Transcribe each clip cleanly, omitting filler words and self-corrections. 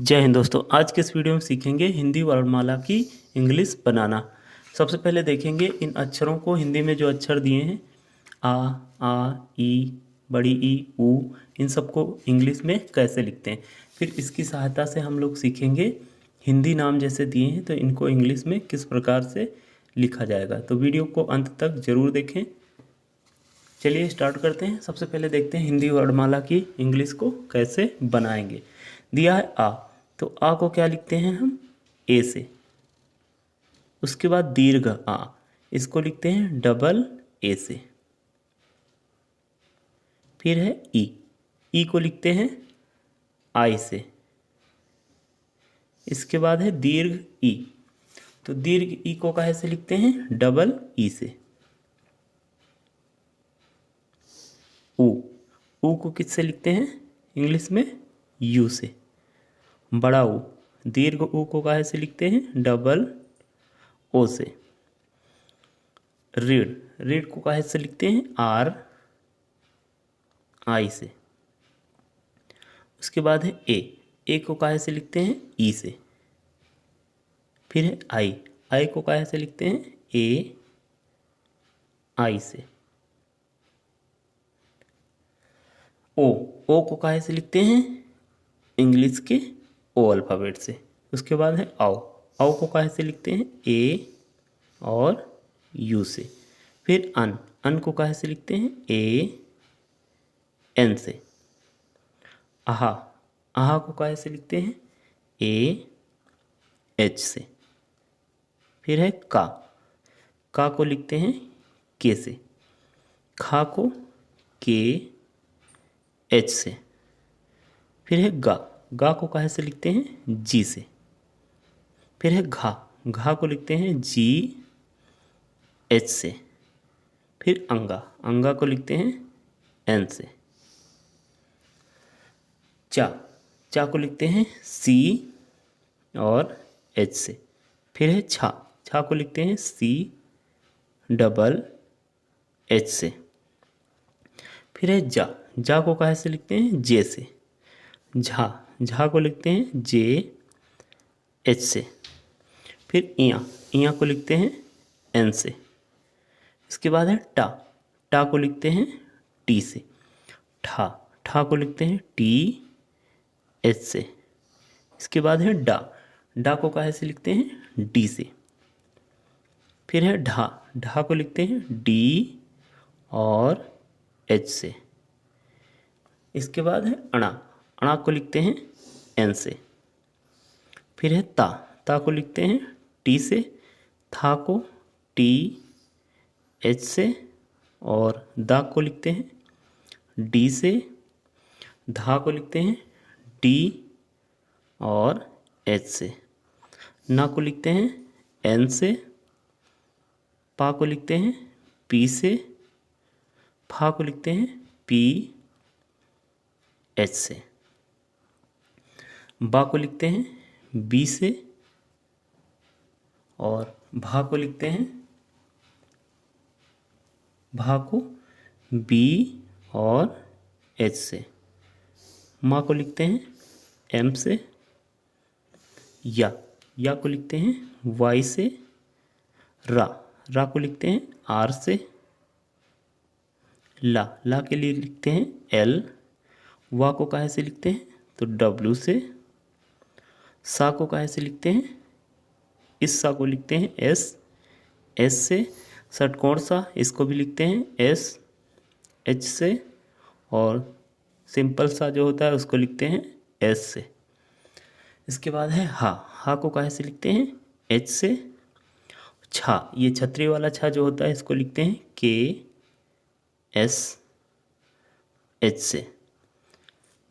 जय हिंद दोस्तों। आज के इस वीडियो में सीखेंगे हिंदी वर्णमाला की इंग्लिश बनाना। सबसे पहले देखेंगे इन अक्षरों को, हिंदी में जो अक्षर दिए हैं आ, ई, बड़ी ई, ऊ, इन सबको इंग्लिश में कैसे लिखते हैं। फिर इसकी सहायता से हम लोग सीखेंगे हिंदी नाम जैसे दिए हैं तो इनको इंग्लिश में किस प्रकार से लिखा जाएगा। तो वीडियो को अंत तक ज़रूर देखें। चलिए स्टार्ट करते हैं। सबसे पहले देखते हैं हिंदी वर्णमाला की इंग्लिश को कैसे बनाएंगे। दिया है आ, तो आ को क्या लिखते हैं हम, ए से। उसके बाद दीर्घ आ, इसको लिखते हैं डबल ए से। फिर है ई को लिखते हैं आई से। इसके बाद है दीर्घ ई, तो दीर्घ ई को काहे से लिखते हैं, डबल ई से। ऊ को किससे लिखते हैं इंग्लिश में, यू से। बड़ा ऊ, दीर्घ ऊ को काहे से लिखते हैं, डबल ओ से। रीढ़ को काहे से लिखते हैं, आर आई से। उसके बाद है ए को काहे से लिखते हैं, ई से। फिर है आई को काहे से लिखते हैं, ए आई से। ओ को काहे से लिखते हैं, इंग्लिश के ओ अल्फ़ाबेट से। उसके बाद है आओ को काहे से लिखते हैं, ए और यू से। फिर अन को काहे से लिखते हैं, ए एन से। आहा को काहे से लिखते हैं, ए एच से। फिर है का को लिखते हैं के से। खा को के एच से। फिर है गा को काहे से लिखते हैं, जी से। फिर है घा को लिखते हैं जी एच से। फिर अंगा को लिखते हैं एन से। चा को लिखते हैं सी और एच से। फिर है छा को लिखते हैं सी डबल एच से। फिर है जा को काहे से लिखते हैं, जे से। झा को लिखते हैं जे एच से। फिर इया को लिखते हैं एन से। इसके बाद है टा को लिखते हैं टी से। ठा को लिखते हैं टी एच से। इसके बाद है डा को काहे से लिखते हैं, डी से। फिर है ढा को लिखते हैं डी और एच से। इसके बाद है अणा को लिखते हैं एन से। फिर है ता को लिखते हैं टी से। था को टी एच से। और दा को लिखते हैं डी से। धा को लिखते हैं डी और एच से। ना को लिखते हैं एन से। पा को लिखते हैं पी से। फा को लिखते हैं पी एच से। बा को लिखते हैं बी से। और भा को लिखते हैं, भा को बी और एच से। माँ को लिखते हैं एम से। या को लिखते हैं वाई से। रा को लिखते हैं आर से। ला के लिए लिखते हैं एल। वा को काहे से लिखते हैं, तो डब्ल्यू से। सा को काहे से लिखते हैं, इस सा को लिखते हैं एस से। षटकोण सा, इसको भी लिखते हैं एस एच से। और सिंपल सा जो होता है उसको लिखते हैं एस से। इसके बाद है हा को काहे से लिखते हैं, एच से। ये छतरी वाला छा जो होता है इसको लिखते हैं के एस एच से।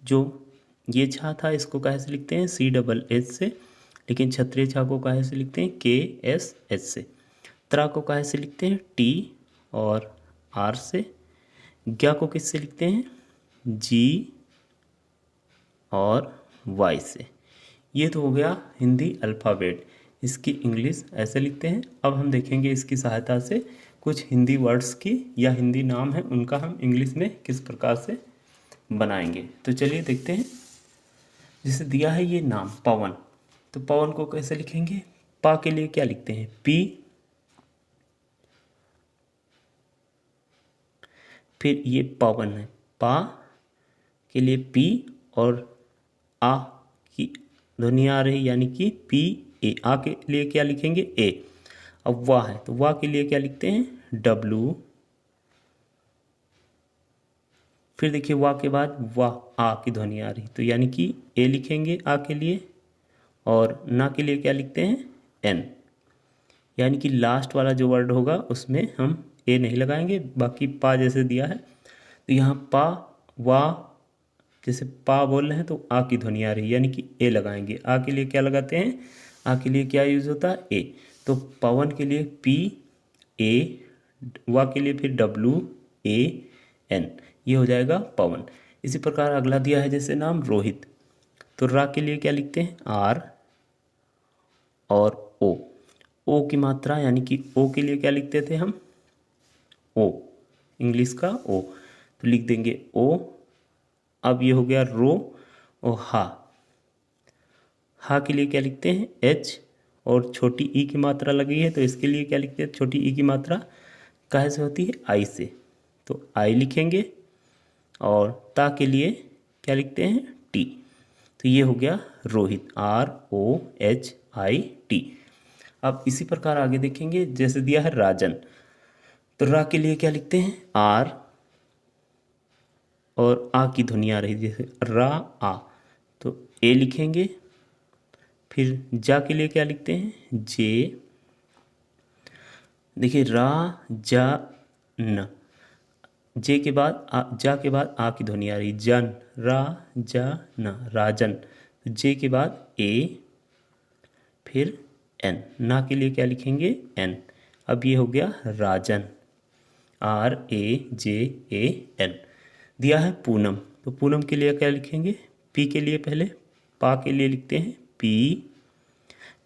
जो ये छा था इसको काहे से लिखते हैं, सी डबल एच से। लेकिन क्षत्रिय छा को काहे से लिखते हैं, के एस एच से। त्रा को काहे से लिखते हैं, टी और आर से। ज्ञा को किससे लिखते हैं, जी और वाई से। ये तो हो गया हिंदी अल्फ़ाबेट। इसकी इंग्लिश ऐसे लिखते हैं। अब हम देखेंगे इसकी सहायता से कुछ हिंदी वर्ड्स की या हिंदी नाम है उनका हम इंग्लिश में किस प्रकार से बनाएंगे। तो चलिए देखते हैं। जैसे दिया है ये नाम पवन, तो पवन को कैसे लिखेंगे? पा के लिए क्या लिखते हैं? पी, फिर ये पवन है, पा के लिए पी और आ की ध्वनि आ रही यानी कि पी ए। आ के लिए क्या लिखेंगे? ए। अब वाह है तो वाह के लिए क्या लिखते हैं? डब्लू। फिर देखिए वाह के बाद वाह आ की ध्वनि आ रही तो यानी कि ए लिखेंगे आ के लिए, और ना के लिए क्या लिखते हैं? एन। यानी कि लास्ट वाला जो वर्ड होगा उसमें हम ए नहीं लगाएंगे, बाकी पा जैसे दिया है तो यहाँ पा वाह, जैसे पा बोल रहे हैं तो आ की ध्वनि आ रही है यानी कि ए लगाएंगे। आ के लिए क्या लगाते हैं? आ के लिए क्या यूज होता है? ए। तो पवन के लिए पी ए, वा के लिए फिर डब्लू ए एन, ये हो जाएगा पवन। इसी प्रकार अगला दिया है जैसे नाम रोहित, तो रा के लिए क्या लिखते हैं? आर और ओ। ओ की मात्रा यानी कि ओ के लिए क्या लिखते थे हम? ओ, इंग्लिश का ओ, तो लिख देंगे ओ। अब ये हो गया रो और हा। हा के लिए क्या लिखते हैं? एच, और छोटी ई की मात्रा लगी है तो इसके लिए क्या लिखते हैं? छोटी ई की मात्रा काहे से होती है? आई से, तो आई लिखेंगे। और ता के लिए क्या लिखते हैं? टी। तो ये हो गया Rohit, R O H I T. अब इसी प्रकार आगे देखेंगे जैसे दिया है राजन, तो रा के लिए क्या लिखते हैं? आर और आ की ध्वनि आ रही जैसे रा आ, तो ए लिखेंगे। फिर जा के लिए क्या लिखते हैं? जे। देखिए रा जा न, जे के बाद जा के बाद आ की ध्वनि आ रही, जन, रा जा न, राजन। जे के बाद ए, फिर एन, ना के लिए क्या लिखेंगे? एन। अब ये हो गया राजन, R A J A N. दिया है पूनम, तो पूनम के लिए क्या लिखेंगे? पी के लिए पहले पा के लिए लिखते हैं पी,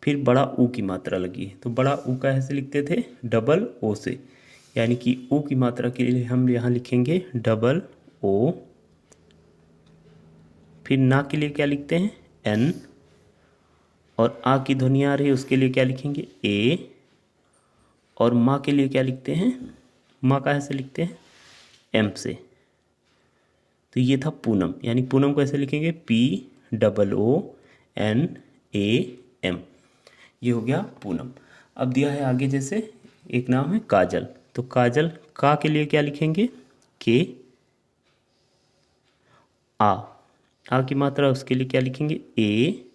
फिर बड़ा ऊ की मात्रा लगी है तो बड़ा ऊ का ऐसे लिखते थे? डबल ओ से, यानी कि ऊ की मात्रा के लिए हम यहाँ लिखेंगे डबल ओ। फिर ना के लिए क्या लिखते हैं? एन, और आ की ध्वनि आ रही है उसके लिए क्या लिखेंगे? ए। और माँ के लिए क्या लिखते हैं? माँ का ऐसे लिखते हैं? एम से। तो ये था पूनम, यानी पूनम को ऐसे लिखेंगे? P double O N A M, ये हो गया पूनम। अब दिया है आगे जैसे एक नाम है काजल, तो काजल का के लिए क्या लिखेंगे? के। आ की मात्रा उसके लिए क्या लिखेंगे? ए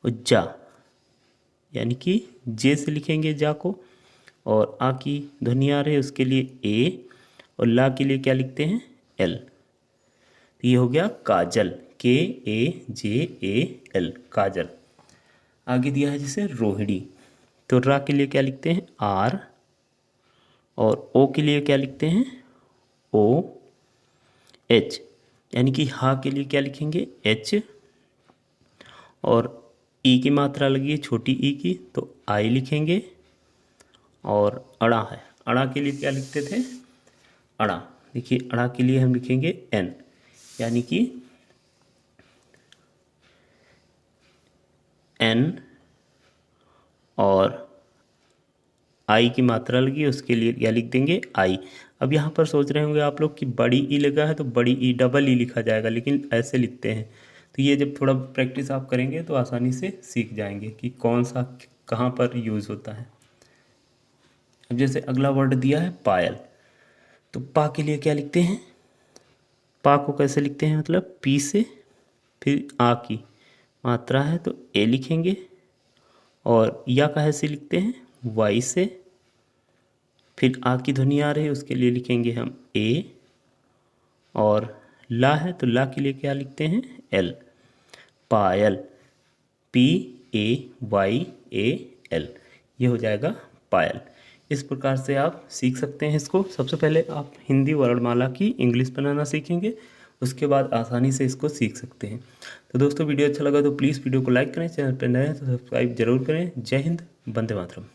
और जा, यानी कि जे से लिखेंगे जा को, और आ की ध्वनि आ रही है उसके लिए ए, और ला के लिए क्या लिखते हैं? एल। तो ये हो गया काजल, के ए जे ए एल, काजल। आगे दिया है जैसे रोहिणी, तो रा के लिए क्या लिखते हैं? आर, और ओ के लिए क्या लिखते हैं? ओ एच, यानी कि हा के लिए क्या लिखेंगे? एच, और ई की मात्रा लगी है छोटी ई की तो आई लिखेंगे। और अड़ा है, अड़ा के लिए क्या लिखते थे? अड़ा। देखिए अड़ा के लिए हम लिखेंगे एन, यानी कि एन, और आई की मात्रा लगी उसके लिए क्या लिख देंगे? आई। अब यहाँ पर सोच रहे होंगे आप लोग कि बड़ी ई लगा है तो बड़ी ई डबल ई लिखा जाएगा, लेकिन ऐसे लिखते हैं। तो ये जब थोड़ा प्रैक्टिस आप करेंगे तो आसानी से सीख जाएंगे कि कौन सा कहाँ पर यूज़ होता है। अब जैसे अगला वर्ड दिया है पायल, तो पा के लिए क्या लिखते हैं? पा को कैसे लिखते हैं? मतलब पी से, फिर आ की मात्रा है तो ए लिखेंगे, और या का ऐसे लिखते हैं? वाई से, फिर आ की ध्वनि आ रही है उसके लिए लिखेंगे हम ए, और ला है तो ला के लिए क्या लिखते हैं? L, Payal, P A Y A L, ये हो जाएगा पायल। इस प्रकार से आप सीख सकते हैं इसको। सबसे पहले आप हिंदी वर्णमाला की इंग्लिश बनाना सीखेंगे, उसके बाद आसानी से इसको सीख सकते हैं। तो दोस्तों वीडियो अच्छा लगा तो प्लीज़ वीडियो को लाइक करें, चैनल पर नए हैं तो सब्सक्राइब जरूर करें। जय हिंद, वंदे मातरम।